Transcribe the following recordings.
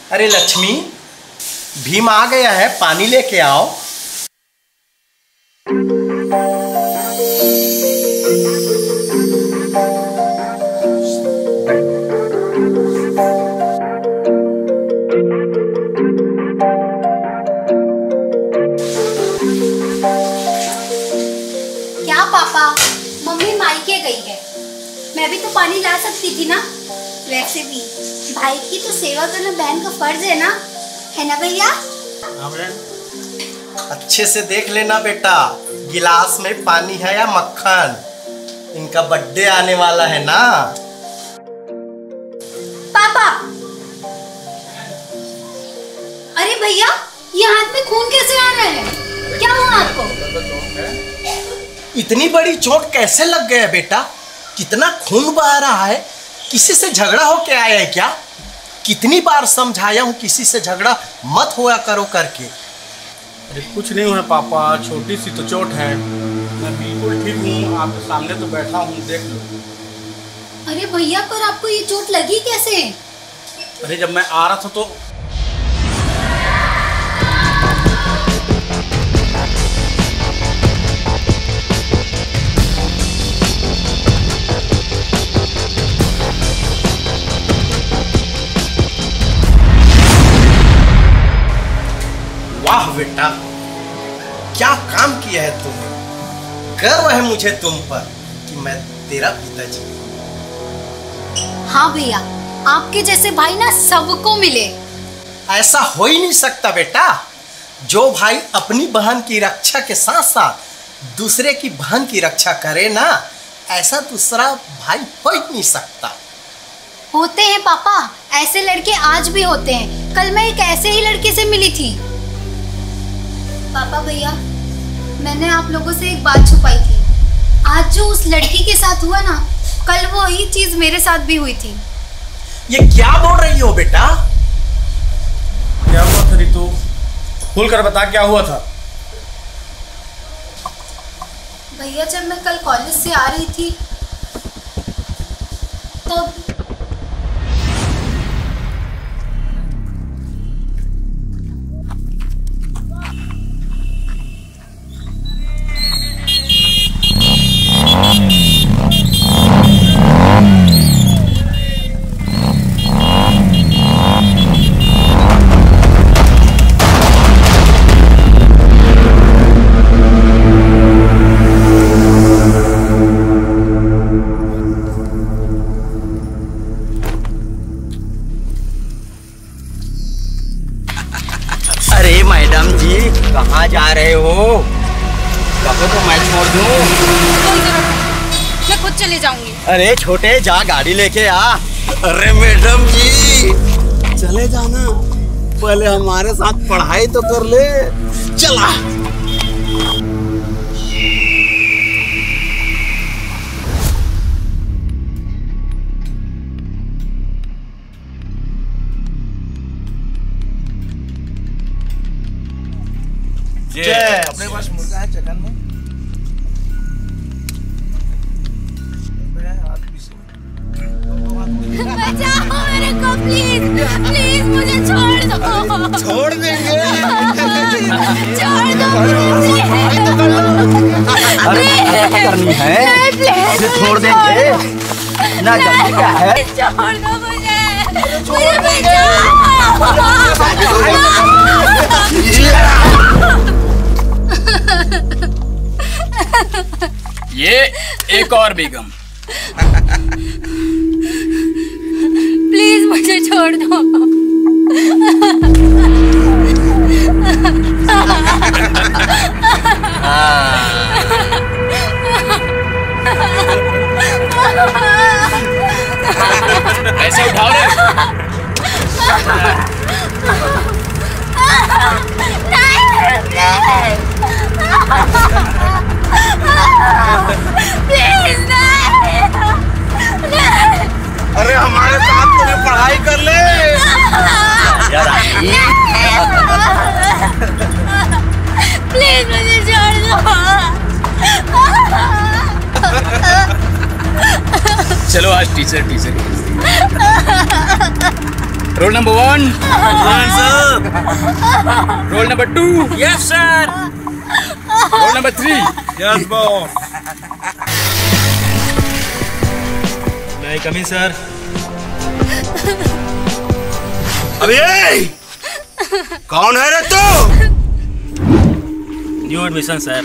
अरे लक्ष्मी, भीम आ गया है, पानी लेके आओ। क्या पापा, मम्मी मायके गई है, मैं भी तो पानी ला सकती थी ना। वैसे भी भाई की तो सेवा करना बहन का फर्ज है ना भैया? अच्छे से देख लेना बेटा, गिलास में पानी है या मक्खन। इनका बर्थडे आने वाला है ना। पापा, अरे भैया, ये हाथ में खून कैसे आ रहा है? क्या हुआ आपको? इतनी बड़ी चोट कैसे लग गया बेटा? कितना खून बह रहा है? किसी से झगड़ा हो के आया है क्या? कितनी बार समझाया हूँ किसी से झगड़ा मत हुआ करो करके। अरे कुछ नहीं हुआ पापा, छोटी सी तो चोट है। मैं बिल्कुल ठीक हूँ, आपके सामने तो बैठा हूँ, देख लो। अरे भैया, पर आपको ये चोट लगी कैसे? अरे जब मैं आ रहा था तो वाह बेटा, क्या काम किया है तुमने। गर्व है मुझे तुम पर कि मैं तेरा पिताजी। हाँ भैया, आपके जैसे भाई ना सबको मिले। ऐसा हो ही नहीं सकता बेटा। जो भाई अपनी बहन की रक्षा के साथ साथ दूसरे की बहन की रक्षा करे ना, ऐसा दूसरा भाई हो ही नहीं सकता। होते हैं पापा, ऐसे लड़के आज भी होते हैं। कल मैं एक ऐसे ही लड़के से मिली थी। पापा भैया, मैंने आप लोगों से एक बात छुपाई थी। आज जो उस लड़की के साथ हुआ ना, कल वो ही चीज मेरे साथ भी हुई थी। ये क्या बोल रही हो बेटा? क्या हुआ था रितु? खुल कर बता, क्या हुआ था? भैया, जब मैं कल कॉलेज से आ रही थी तो कहाँ जा रहे हो? कहो तो मैं छोड़ दूँ। मैं खुद चले जाऊंगी। अरे छोटे, जा गाड़ी लेके आ। अरे मैडम जी, चले जाना, पहले हमारे साथ पढ़ाई तो कर ले। चला। अपने पास मुर्गा है चिकन में? बचाओ मेरे को, प्लीज प्लीज, मुझे छोड़ दो। छोड़ देंगे। छोड़ दो मुझे। करनी है छोड़ देंगे ना, जल्दी क्या है? छोड़ दो मुझे बचाओ। ये एक और बेगम। प्लीज मुझे छोड़ दो। ऐसे उठाओ रे। अरे हमारे साथ तुम्हें पढ़ाई कर ले। प्लीज मुझे छोड़ दो। चलो आज teacher roll number 1, Yes, sir. Roll number 2, Yes, sir. Roll number 3। Yes, boss. May I come in, sir? अबे कौन है रे तू? New admission, sir.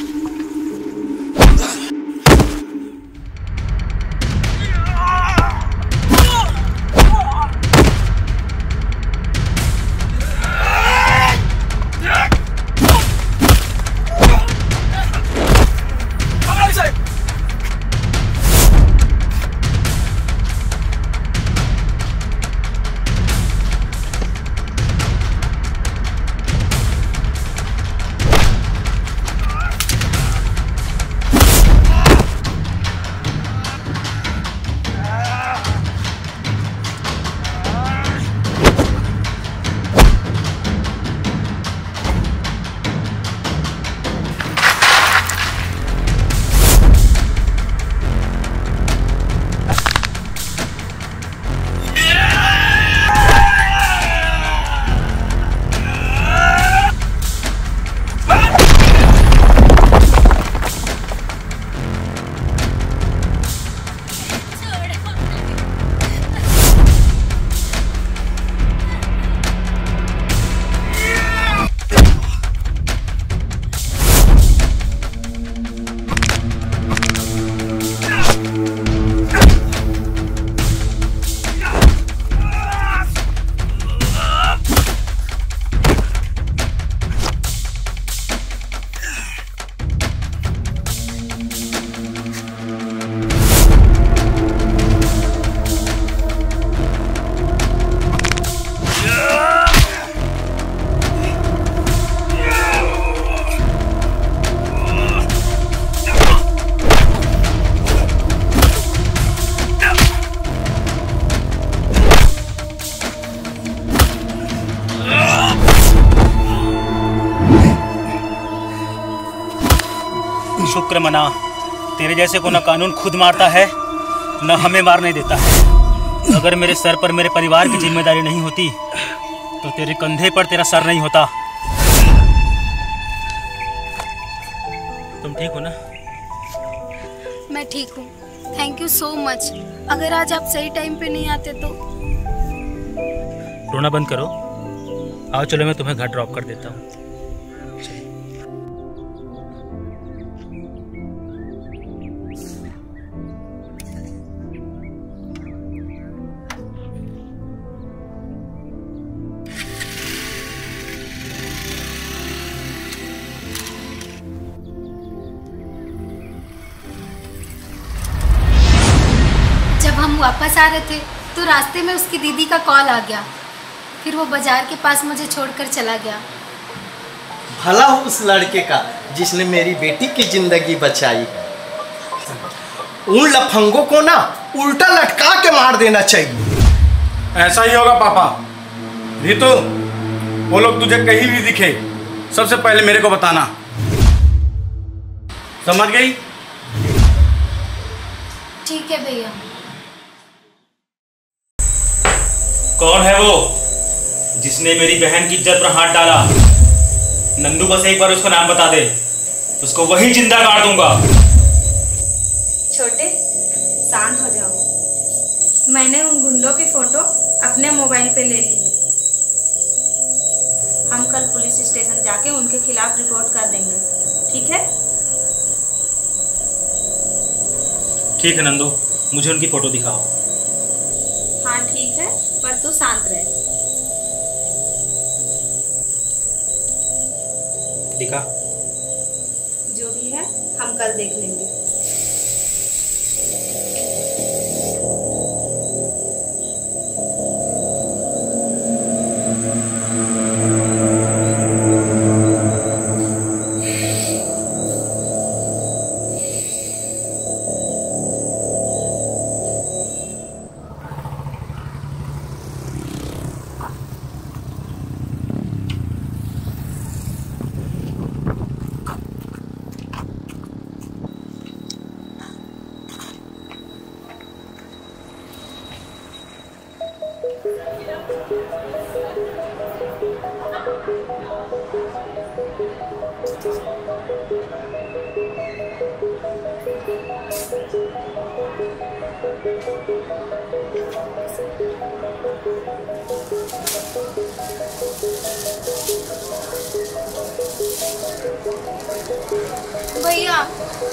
शुक्र मना, तेरे जैसे को ना कानून खुद मारता है न हमें मारने देता है। अगर मेरे सर पर मेरे परिवार की जिम्मेदारी नहीं होती तो तेरे कंधे पर तेरा सर नहीं होता। तुम ठीक हो ना? मैं ठीक हूँ, थैंक यू सो मच। अगर आज आप सही टाइम पे नहीं आते तो। रोना बंद करो, आओ चलो मैं तुम्हें घर ड्रॉप कर देता हूँ। हम वापस आ रहे थे तो रास्ते में उसकी दीदी का कॉल आ गया। फिर वो बाजार के पास मुझे छोड़कर चला गया। भला हो उस लड़के का जिसने मेरी बेटी की जिंदगी बचाई। उन लफंगों को ना उल्टा लटका के मार देना चाहिए। ऐसा ही होगा पापा। रीतू, वो लोग तुझे कहीं भी दिखे सबसे पहले मेरे को बताना, समझ गई? ठीक है भैया। कौन है वो जिसने मेरी बहन की इज्जत पर हाथ डाला? नंदू, बस एक बार उसका नाम बता दे, उसको वही जिंदा गाड़ दूंगा। छोटे, शांत हो जाओ। मैंने उन गुंडों की फोटो अपने मोबाइल पे ले ली है। हम कल पुलिस स्टेशन जाके उनके खिलाफ रिपोर्ट कर देंगे, ठीक है? ठीक है नंदू, मुझे उनकी फोटो दिखाओ। हाँ ठीक है, पर तू शांत रह। दिखा। जो भी है हम कल देख लेंगे। भैया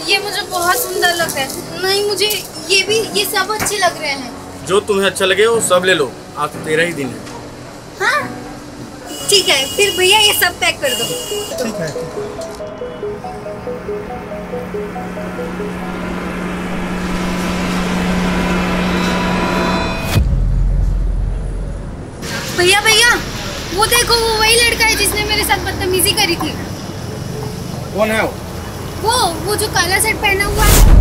ये मुझे बहुत सुंदर लग रहा है। नहीं, मुझे ये सब अच्छे लग रहे हैं। जो तुम्हें अच्छा लगे वो सब ले लो, आज तो तेरा ही दिन है। हाँ ठीक है, फिर भैया ये सब पैक कर दो। ठीक है। भैया भैया वो देखो, वो वही लड़का है जिसने मेरे साथ बदतमीजी करी थी। कौन है वो जो काला शर्ट पहना हुआ है।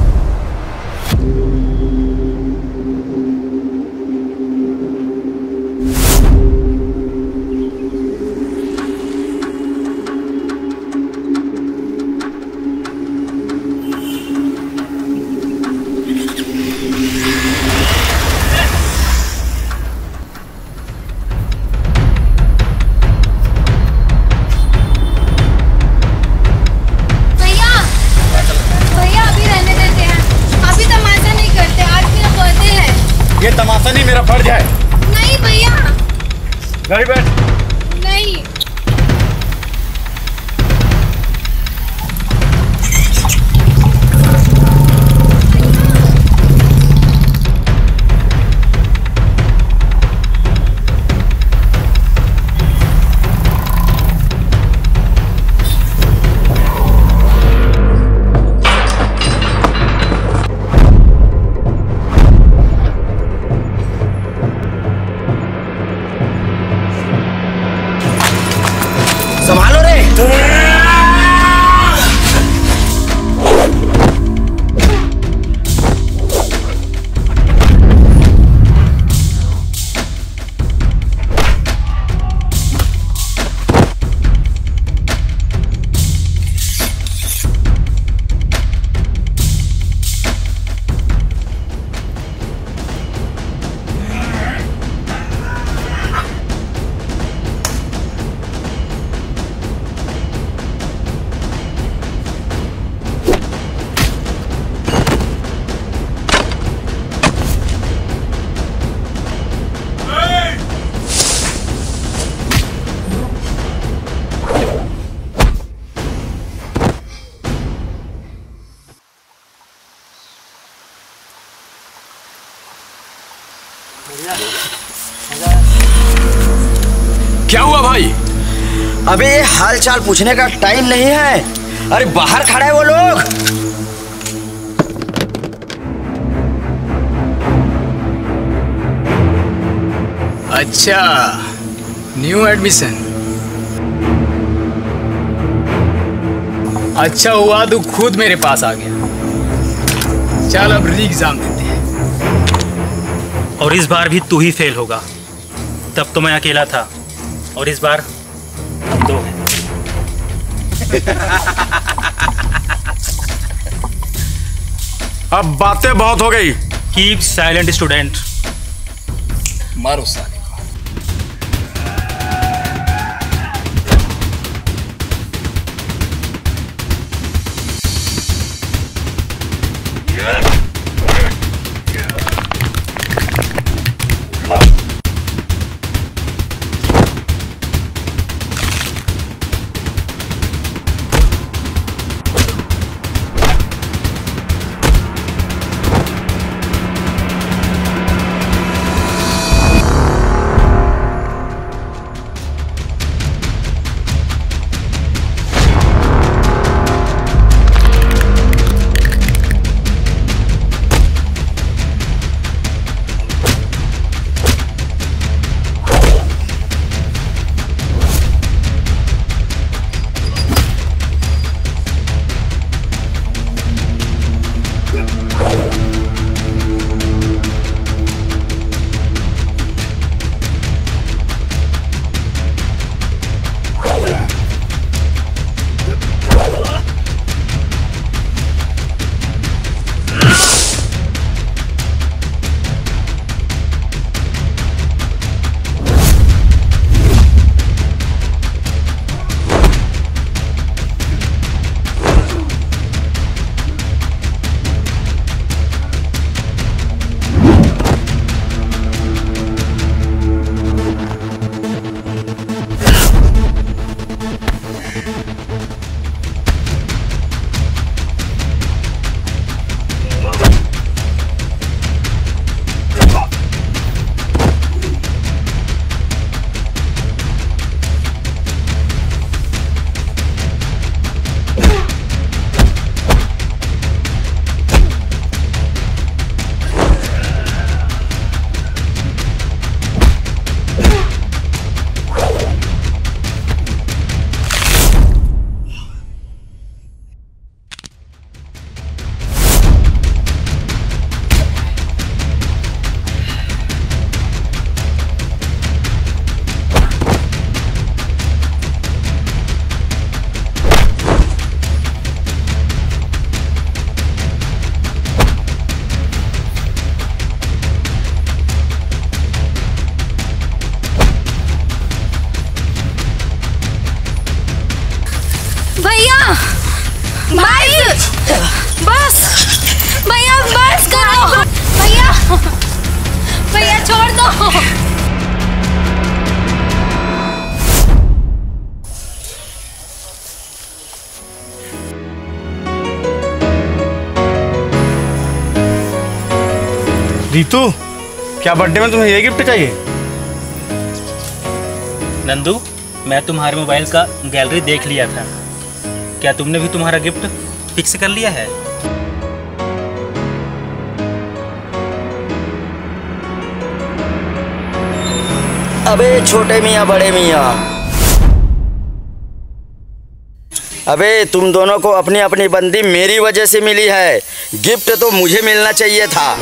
ये तमाशा नहीं, मेरा फर्ज है। नहीं भैया। गाड़ी बैठ। नहीं। संभालो रे। क्या हुआ भाई? अबे हाल चाल पूछने का टाइम नहीं है। अरे बाहर खड़ा है वो लोग। अच्छा, न्यू एडमिशन। अच्छा हुआ तू खुद मेरे पास आ गया। चल अब री एग्जाम देते हैं। और इस बार भी तू ही फेल होगा। तब तो मैं अकेला था और इस बार हम दो हैं। अब बातें बहुत हो गई। Keep silent student. मारो साले। भाई बस, भैया बस करो, भैया भैया छोड़ दो। रितु, क्या बर्थडे में तुम्हें ये गिफ्ट चाहिए? नंदू, मैं तुम्हारे मोबाइल का गैलरी देख लिया था। क्या तुमने भी तुम्हारा गिफ्ट फिक्स कर लिया है? अबे छोटे मियाँ बड़े मियाँ, अबे तुम दोनों को अपनी अपनी बंदी मेरी वजह से मिली है। गिफ्ट तो मुझे मिलना चाहिए था।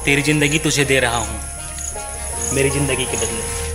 तेरी जिंदगी तुझे दे रहा हूँ, मेरी जिंदगी के बदले।